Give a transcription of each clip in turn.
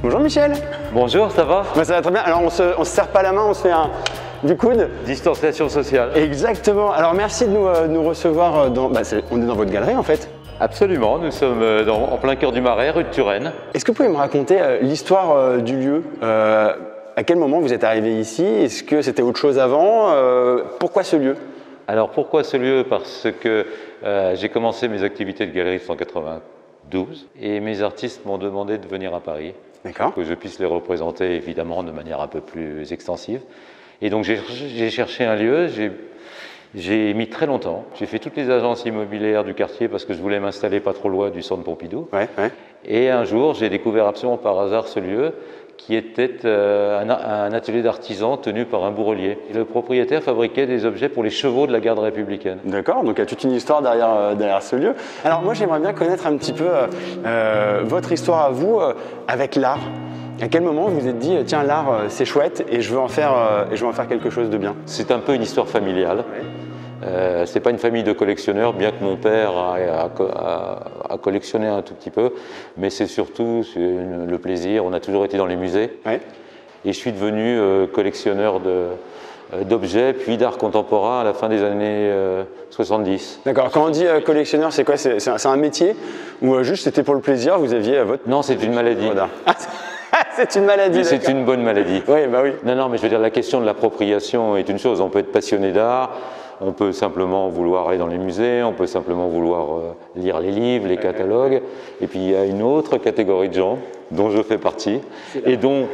Bonjour Michel. Bonjour, ça va? Ça va très bien. Alors on se serre pas la main, on se fait du coude. Distanciation sociale. Exactement. Alors merci de nous recevoir on est dans votre galerie en fait. Absolument, nous sommes en plein cœur du Marais, rue de Turenne. Est-ce que vous pouvez me raconter l'histoire du lieu? À quel moment vous êtes arrivé ici? Est-ce que c'était autre chose avant? Pourquoi ce lieu? Alors pourquoi ce lieu? Parce que j'ai commencé mes activités de galeriste en 92 et mes artistes m'ont demandé de venir à Paris. D'accord. Que je puisse les représenter évidemment de manière un peu plus extensive. Et donc j'ai cherché un lieu, j'ai mis très longtemps. J'ai fait toutes les agences immobilières du quartier parce que je voulais m'installer pas trop loin du centre Pompidou. Ouais. Et un jour, j'ai découvert absolument par hasard ce lieu qui était un atelier d'artisan tenu par un bourrelier. Et le propriétaire fabriquait des objets pour les chevaux de la garde républicaine. D'accord, donc il y a toute une histoire derrière ce lieu. Alors moi j'aimerais bien connaître un petit peu votre histoire à vous avec l'art. À quel moment vous vous êtes dit tiens l'art c'est chouette et je veux en faire quelque chose de bien? C'est un peu une histoire familiale. Ouais. C'est pas une famille de collectionneurs, bien que mon père a collectionné un tout petit peu, mais c'est surtout le plaisir. On a toujours été dans les musées. Ouais. Et je suis devenu collectionneur d'objets, puis d'art contemporain à la fin des années 70. D'accord, quand on dit collectionneur, c'est quoi? C'est un métier ou juste c'était pour le plaisir, vous aviez votre... Non, c'est une maladie. C'est une maladie. C'est une bonne maladie. Oui, bah oui. Non, mais je veux dire, la question de l'appropriation est une chose. On peut être passionné d'art, on peut simplement vouloir aller dans les musées, on peut simplement vouloir lire les livres, les catalogues. Et puis il y a une autre catégorie de gens dont je fais partie et dont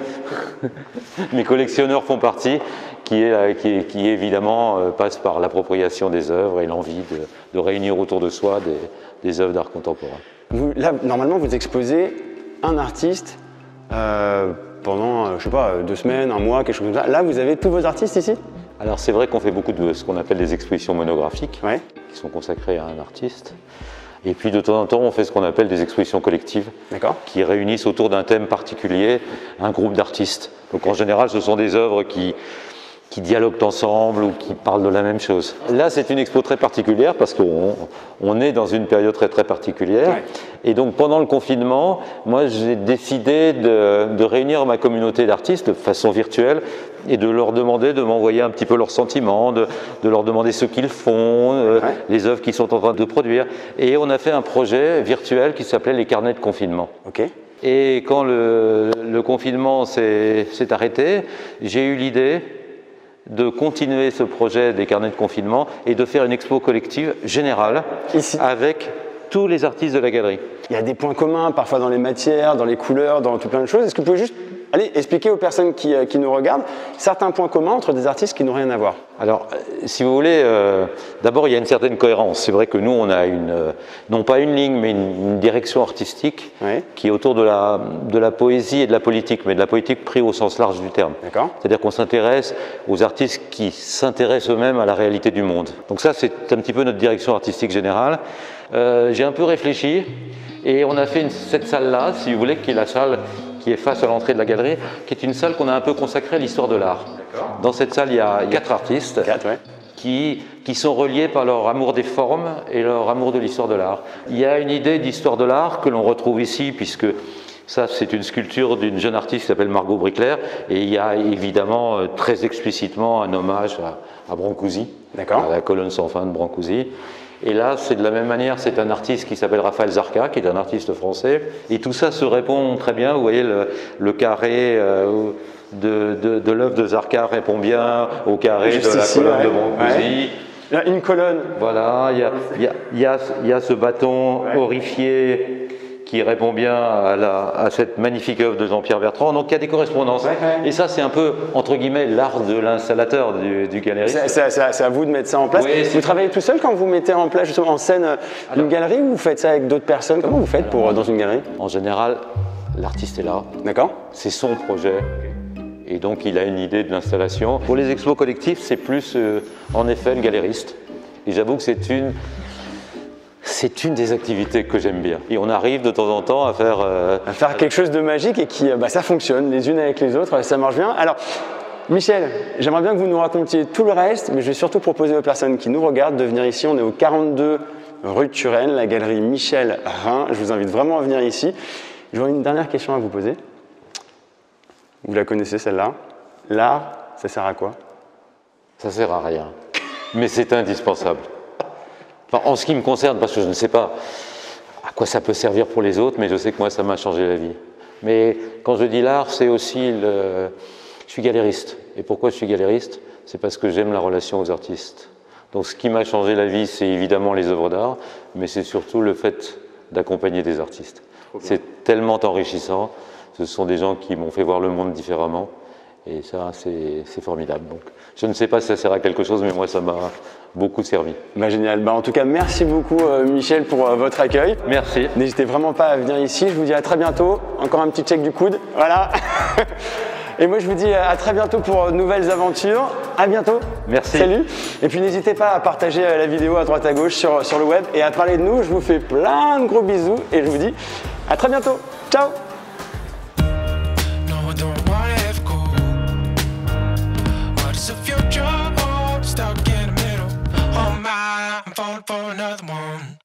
mes collectionneurs font partie, qui évidemment passe par l'appropriation des œuvres et l'envie de réunir autour de soi des œuvres d'art contemporain. Là, normalement, vous exposez un artiste pendant, je sais pas, 2 semaines, un mois, quelque chose comme ça. Là, vous avez tous vos artistes ici? Alors c'est vrai qu'on fait beaucoup de ce qu'on appelle des expositions monographiques, Ouais. qui sont consacrées à un artiste. Et puis de temps en temps, on fait ce qu'on appelle des expositions collectives, qui réunissent autour d'un thème particulier un groupe d'artistes. Donc en général, ce sont des œuvres qui dialoguent ensemble ou qui parlent de la même chose. Là, c'est une expo très particulière parce qu'on est dans une période très très particulière. Ouais. Et donc pendant le confinement, moi j'ai décidé de réunir ma communauté d'artistes de façon virtuelle et de leur demander de m'envoyer un petit peu leurs sentiments, de leur demander ce qu'ils font, les œuvres qu'ils sont en train de produire. Et on a fait un projet virtuel qui s'appelait les carnets de confinement. Okay. Et quand le confinement s'est arrêté, j'ai eu l'idée de continuer ce projet des carnets de confinement et de faire une expo collective générale ici, avec tous les artistes de la galerie. Il y a des points communs, parfois dans les matières, dans les couleurs, dans tout plein de choses. Est-ce que vous pouvez juste expliquer aux personnes qui nous regardent certains points communs entre des artistes qui n'ont rien à voir? Alors, si vous voulez, d'abord il y a une certaine cohérence. C'est vrai que nous on a non pas une ligne, mais une direction artistique qui est autour de la poésie et de la politique, mais de la politique pris au sens large du terme. C'est-à-dire qu'on s'intéresse aux artistes qui s'intéressent eux-mêmes à la réalité du monde. Donc ça, c'est un petit peu notre direction artistique générale. J'ai un peu réfléchi et on a fait cette salle-là, si vous voulez, qui est la salle qui est face à l'entrée de la galerie, qui est une salle qu'on a un peu consacrée à l'histoire de l'art. Dans cette salle, il y a 4 artistes qui sont reliés par leur amour des formes et leur amour de l'histoire de l'art. Il y a une idée d'histoire de l'art que l'on retrouve ici, puisque ça, c'est une sculpture d'une jeune artiste qui s'appelle Margot Bricler, et il y a évidemment très explicitement un hommage à Brancusi, à la colonne sans fin de Brancusi. Et là, c'est de la même manière, c'est un artiste qui s'appelle Raphaël Zarka, qui est un artiste français. Et tout ça se répond très bien. Vous voyez, le carré de l'œuvre de Zarka répond bien au carré de la colonne de Brancusi. Là, une colonne. Voilà, il y a ce bâton horrifié qui répond bien à cette magnifique œuvre de Jean-Pierre Bertrand. Donc il y a des correspondances. Et ça, c'est un peu, entre guillemets, l'art de l'installateur, du galériste. C'est à vous de mettre ça en place. Oui, vous travaillez tout seul quand vous mettez en place, justement, en scène une galerie, ou vous faites ça avec d'autres personnes? Comment vous faites dans une galerie? En général, l'artiste est là. C'est son projet. Et donc il a une idée de l'installation. Pour les expos collectifs, c'est plus, en effet, le galériste. Et j'avoue que c'est une des activités que j'aime bien. Et on arrive de temps en temps à faire quelque chose de magique et qui, ça fonctionne les unes avec les autres, ça marche bien. Alors, Michel, j'aimerais bien que vous nous racontiez tout le reste, mais je vais surtout proposer aux personnes qui nous regardent de venir ici. On est au 42 rue de Turenne, la galerie Michel Rhin. Je vous invite vraiment à venir ici. J'aurais une dernière question à vous poser. Vous la connaissez celle-là. L'art, ça sert à quoi? Ça sert à rien, mais c'est indispensable. Enfin, en ce qui me concerne, parce que je ne sais pas à quoi ça peut servir pour les autres, mais je sais que moi, ça m'a changé la vie. Mais quand je dis l'art, c'est aussi le... Je suis galériste. Et pourquoi je suis galériste? C'est parce que j'aime la relation aux artistes. Donc ce qui m'a changé la vie, c'est évidemment les œuvres d'art, mais c'est surtout le fait d'accompagner des artistes. C'est tellement enrichissant. Ce sont des gens qui m'ont fait voir le monde différemment. Et ça, c'est formidable. Donc, je ne sais pas si ça sert à quelque chose, mais moi, ça m'a beaucoup servi. Bah, génial. Bah, en tout cas, merci beaucoup, Michel, pour votre accueil. Merci. N'hésitez vraiment pas à venir ici. Je vous dis à très bientôt. Encore un petit check du coude. Voilà. Et moi, je vous dis à très bientôt pour de nouvelles aventures. À bientôt. Merci. Salut. Et puis, n'hésitez pas à partager la vidéo à droite à gauche sur le web et à parler de nous. Je vous fais plein de gros bisous et je vous dis à très bientôt. Ciao. Stuck in the middle. Oh my, I'm falling for another one.